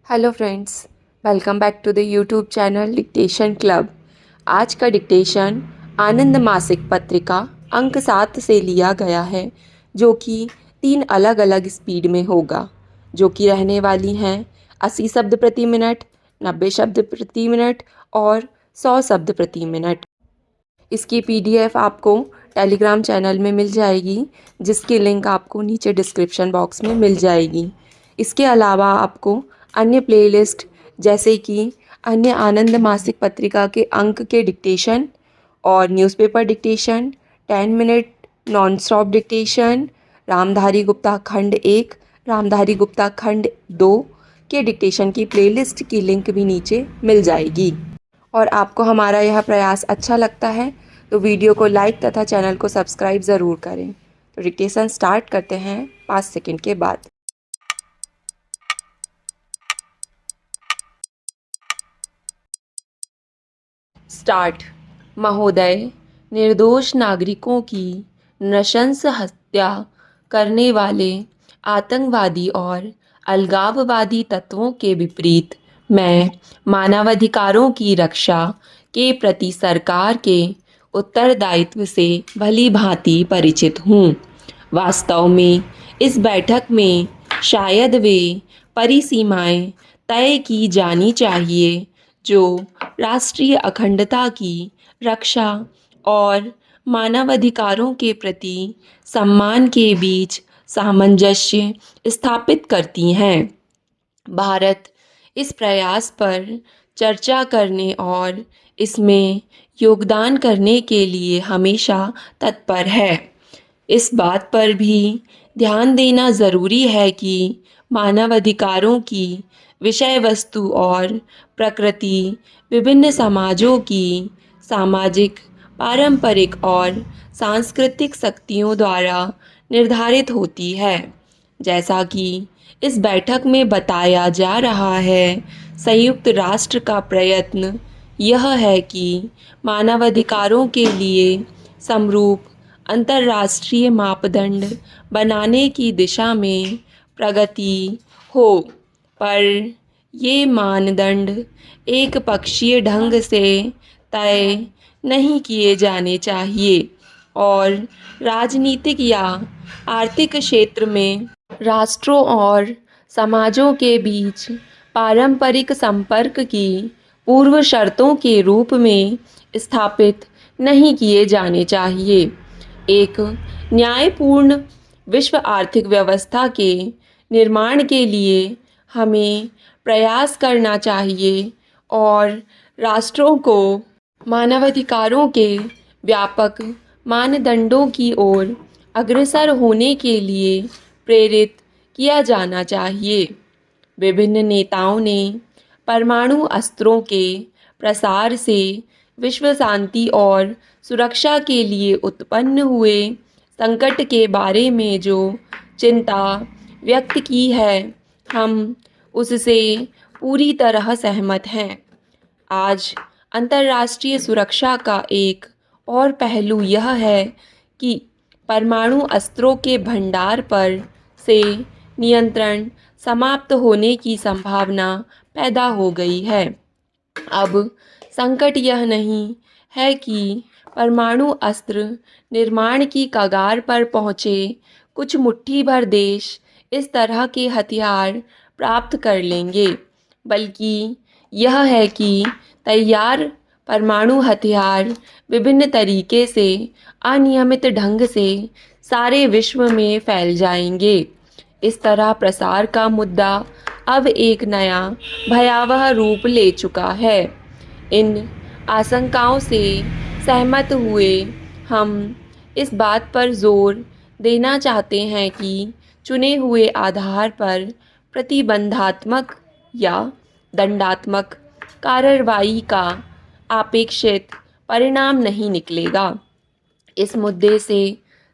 Hello friends, welcome back to the YouTube channel dictation club. आज का dictation आनंद मासिक पत्रिका अंक 7 से लिया गया है, जो कि 3 अलग अलग स्पीड में होगा, जो कि रहने वाली हैं 80 शब्द प्रति मिनट, 90 शब्द प्रति मिनट और 100 शब्द प्रति मिनट। इसकी पीडीएफ आपको टेलीग्राम चैनल में मिल जाएगी, जिसकी लिंक आपको नीचे डिस्क्रिप्शन बॉक्स में मिल जाएगी। इसके अलावा आपको अन्य प्लेलिस्ट जैसे कि अन्य आनंद मासिक पत्रिका के अंक के डिक्टेशन और newspaper dictation, 10 minute non stop dictation, Ramdhari Gupta खंड 1, रामधारी गुप्ता खंड 2 के डिक्टेशन की प्लेलिस्ट की लिंक भी नीचे मिल जाएगी। और आपको हमारा यह प्रयास अच्छा लगता है तो वीडियो को लाइक तथा चैनल को सब्सक्राइब ज़रूर करें। तो डिक्टेशन स्टार्ट करते हैं 5 सेकंड के बाद। स्टार्ट। महोदय, निर्दोष नागरिकों की नृशंस हत्या करने वाले आतंकवादी और अलगाववादी तत्वों के विपरीत मैं मानवाधिकारों की रक्षा के प्रति सरकार के उत्तरदायित्व से भली भांति परिचित हूँ। वास्तव में इस बैठक में शायद वे परिसीमाएं तय की जानी चाहिए जो राष्ट्रीय अखंडता की रक्षा और मानवाधिकारों के प्रति सम्मान के बीच सामंजस्य स्थापित करती हैं। भारत इस प्रयास पर चर्चा करने और इसमें योगदान करने के लिए हमेशा तत्पर है। इस बात पर भी ध्यान देना ज़रूरी है कि मानवाधिकारों की विषय वस्तु और प्रकृति विभिन्न समाजों की सामाजिक, पारंपरिक और सांस्कृतिक शक्तियों द्वारा निर्धारित होती है। जैसा कि इस बैठक में बताया जा रहा है, संयुक्त राष्ट्र का प्रयत्न यह है कि मानवाधिकारों के लिए समरूप अंतर्राष्ट्रीय मापदंड बनाने की दिशा में प्रगति हो, पर ये मानदंड एक पक्षीय ढंग से तय नहीं किए जाने चाहिए और राजनीतिक या आर्थिक क्षेत्र में राष्ट्रों और समाजों के बीच पारंपरिक संपर्क की पूर्व शर्तों के रूप में स्थापित नहीं किए जाने चाहिए। एक न्यायपूर्ण विश्व आर्थिक व्यवस्था के निर्माण के लिए हमें प्रयास करना चाहिए और राष्ट्रों को मानवाधिकारों के व्यापक मानदंडों की ओर अग्रसर होने के लिए प्रेरित किया जाना चाहिए। विभिन्न नेताओं ने परमाणु अस्त्रों के प्रसार से विश्व शांति और सुरक्षा के लिए उत्पन्न हुए संकट के बारे में जो चिंता व्यक्त की है, हम उससे पूरी तरह सहमत हैं। आज अंतर्राष्ट्रीय सुरक्षा का एक और पहलू यह है कि परमाणु अस्त्रों के भंडार पर से नियंत्रण समाप्त होने की संभावना पैदा हो गई है। अब संकट यह नहीं है कि परमाणु अस्त्र निर्माण की कगार पर पहुँचे कुछ मुट्ठी भर देश इस तरह के हथियार प्राप्त कर लेंगे, बल्कि यह है कि तैयार परमाणु हथियार विभिन्न तरीके से अनियमित ढंग से सारे विश्व में फैल जाएंगे। इस तरह प्रसार का मुद्दा अब एक नया भयावह रूप ले चुका है। इन आशंकाओं से सहमत हुए हम इस बात पर जोर देना चाहते हैं कि चुने हुए आधार पर प्रतिबंधात्मक या दंडात्मक कार्रवाई का अपेक्षित परिणाम नहीं निकलेगा। इस मुद्दे से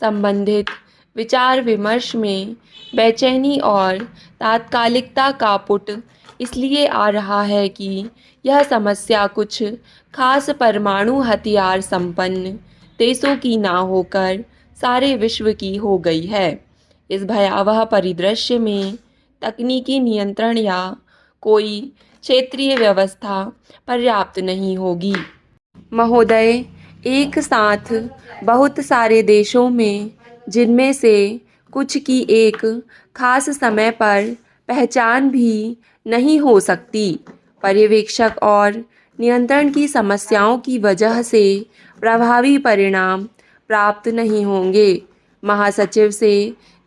संबंधित विचार विमर्श में बेचैनी और तात्कालिकता का पुट इसलिए आ रहा है कि यह समस्या कुछ खास परमाणु हथियार संपन्न देशों की ना होकर सारे विश्व की हो गई है। इस भयावह परिदृश्य में तकनीकी नियंत्रण या कोई क्षेत्रीय व्यवस्था पर्याप्त नहीं होगी। महोदय, एक साथ बहुत सारे देशों में, जिनमें से कुछ की एक खास समय पर पहचान भी नहीं हो सकती, पर्यवेक्षक और नियंत्रण की समस्याओं की वजह से प्रभावी परिणाम प्राप्त नहीं होंगे। महासचिव से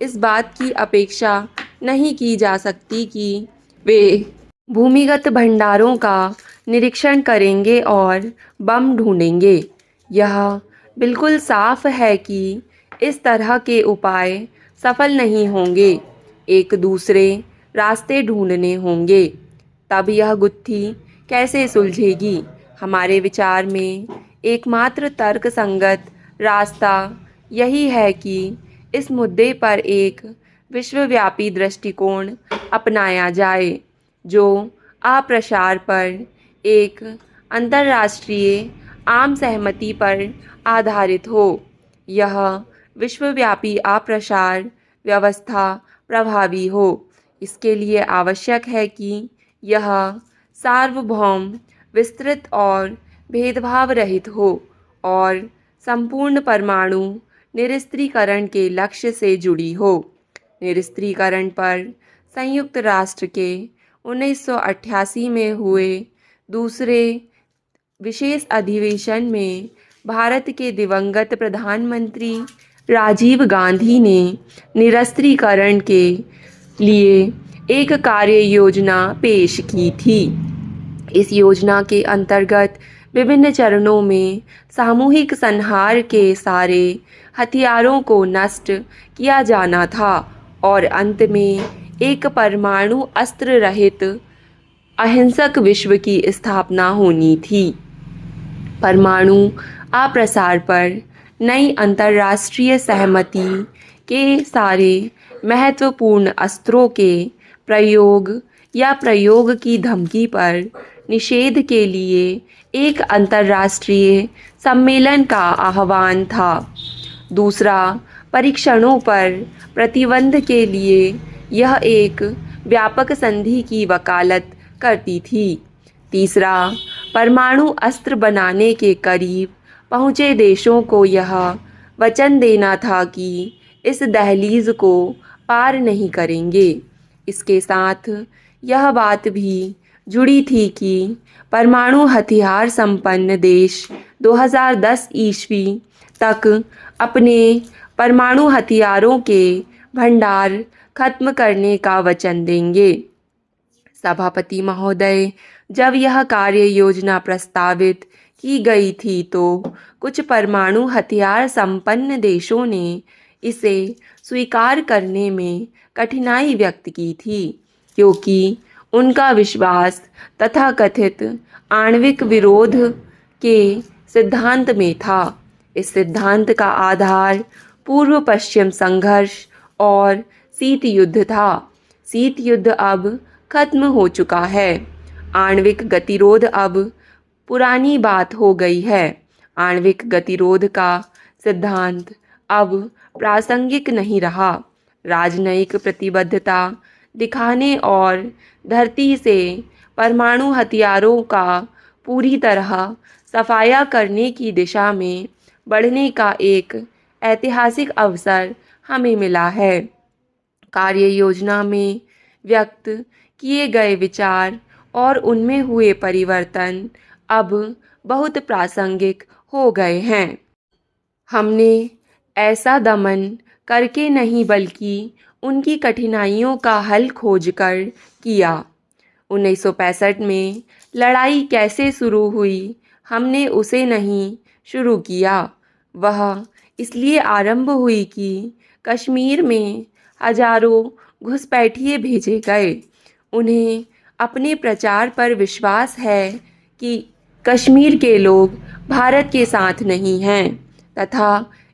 इस बात की अपेक्षा नहीं की जा सकती कि वे भूमिगत भंडारों का निरीक्षण करेंगे और बम ढूंढेंगे। यह बिल्कुल साफ है कि इस तरह के उपाय सफल नहीं होंगे। एक दूसरे रास्ते ढूंढने होंगे, तब यह गुत्थी कैसे सुलझेगी। हमारे विचार में एकमात्र तर्कसंगत रास्ता यही है कि इस मुद्दे पर एक विश्वव्यापी दृष्टिकोण अपनाया जाए, जो अप्रसार पर एक अंतर्राष्ट्रीय आम सहमति पर आधारित हो। यह विश्वव्यापी अप्रसार व्यवस्था प्रभावी हो, इसके लिए आवश्यक है कि यह सार्वभौम, विस्तृत और भेदभाव रहित हो और संपूर्ण परमाणु निरस्त्रीकरण के लक्ष्य से जुड़ी हो। निरस्त्रीकरण पर संयुक्त राष्ट्र के 1988 में हुए दूसरे विशेष अधिवेशन में भारत के दिवंगत प्रधानमंत्री राजीव गांधी ने निरस्त्रीकरण के लिए एक कार्य योजना पेश की थी। इस योजना के अंतर्गत विभिन्न चरणों में सामूहिक संहार के सारे हथियारों को नष्ट किया जाना था और अंत में एक परमाणु अस्त्र रहित अहिंसक विश्व की स्थापना होनी थी। परमाणु अप्रसार पर नई अंतर्राष्ट्रीय सहमति के सारे महत्वपूर्ण अस्त्रों के प्रयोग या प्रयोग की धमकी पर निषेध के लिए एक अंतर्राष्ट्रीय सम्मेलन का आह्वान था। दूसरा, परीक्षणों पर प्रतिबंध के लिए यह एक व्यापक संधि की वकालत करती थी। तीसरा, परमाणु अस्त्र बनाने के करीब पहुँचे देशों को यह वचन देना था कि इस दहलीज को पार नहीं करेंगे। इसके साथ यह बात भी जुड़ी थी कि परमाणु हथियार संपन्न देश 2010 ईस्वी तक अपने परमाणु हथियारों के भंडार खत्म करने का वचन देंगे। सभापति महोदय, जब यह कार्य योजना प्रस्तावित की गई थी तो कुछ परमाणु हथियार संपन्न देशों ने इसे स्वीकार करने में कठिनाई व्यक्त की थी, क्योंकि उनका विश्वास तथाकथित आणविक विरोध के सिद्धांत में था। इस सिद्धांत का आधार पूर्व पश्चिम संघर्ष और शीत युद्ध था। शीत युद्ध अब खत्म हो चुका है। आणविक गतिरोध अब पुरानी बात हो गई है। आणविक गतिरोध का सिद्धांत अब प्रासंगिक नहीं रहा। राजनयिक प्रतिबद्धता दिखाने और धरती से परमाणु हथियारों का पूरी तरह सफाया करने की दिशा में बढ़ने का एक ऐतिहासिक अवसर हमें मिला है। कार्य योजना में व्यक्त किए गए विचार और उनमें हुए परिवर्तन अब बहुत प्रासंगिक हो गए हैं। हमने ऐसा दमन करके नहीं बल्कि उनकी कठिनाइयों का हल खोजकर किया। 1965 में लड़ाई कैसे शुरू हुई, हमने उसे नहीं शुरू किया। वह इसलिए आरंभ हुई कि कश्मीर में हजारों घुसपैठिए भेजे गए। उन्हें अपने प्रचार पर विश्वास है कि कश्मीर के लोग भारत के साथ नहीं हैं तथा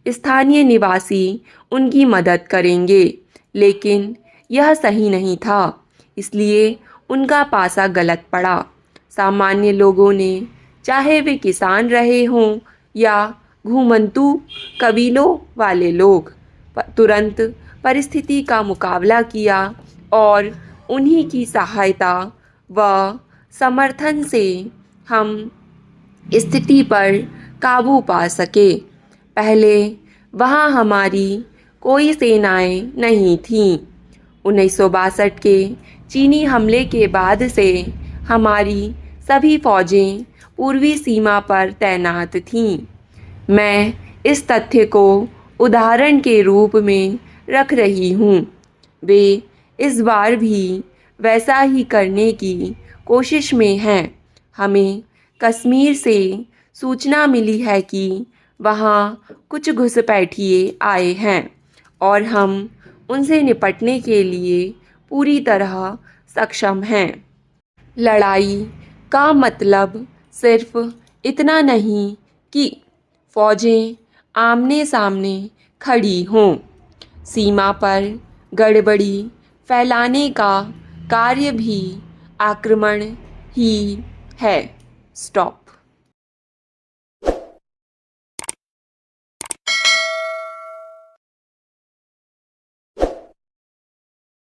स्थानीय निवासी उनकी मदद करेंगे, लेकिन यह सही नहीं था, इसलिए उनका पासा गलत पड़ा। सामान्य लोगों ने, चाहे वे किसान रहे हों या घुमंतू कबीलों वाले लोग, तुरंत परिस्थिति का मुकाबला किया और उन्हीं की सहायता व समर्थन से हम स्थिति पर काबू पा सके। पहले वहाँ हमारी कोई सेनाएं नहीं थीं। 1962 के चीनी हमले के बाद से हमारी सभी फौजें पूर्वी सीमा पर तैनात थीं। मैं इस तथ्य को उदाहरण के रूप में रख रही हूँ। वे इस बार भी वैसा ही करने की कोशिश में हैं। हमें कश्मीर से सूचना मिली है कि वहाँ कुछ घुसपैठिए आए हैं और हम उनसे निपटने के लिए पूरी तरह सक्षम हैं। लड़ाई का मतलब सिर्फ इतना नहीं कि फौजें आमने सामने खड़ी हों। सीमा पर गड़बड़ी फैलाने का कार्य भी आक्रमण ही है। स्टॉप।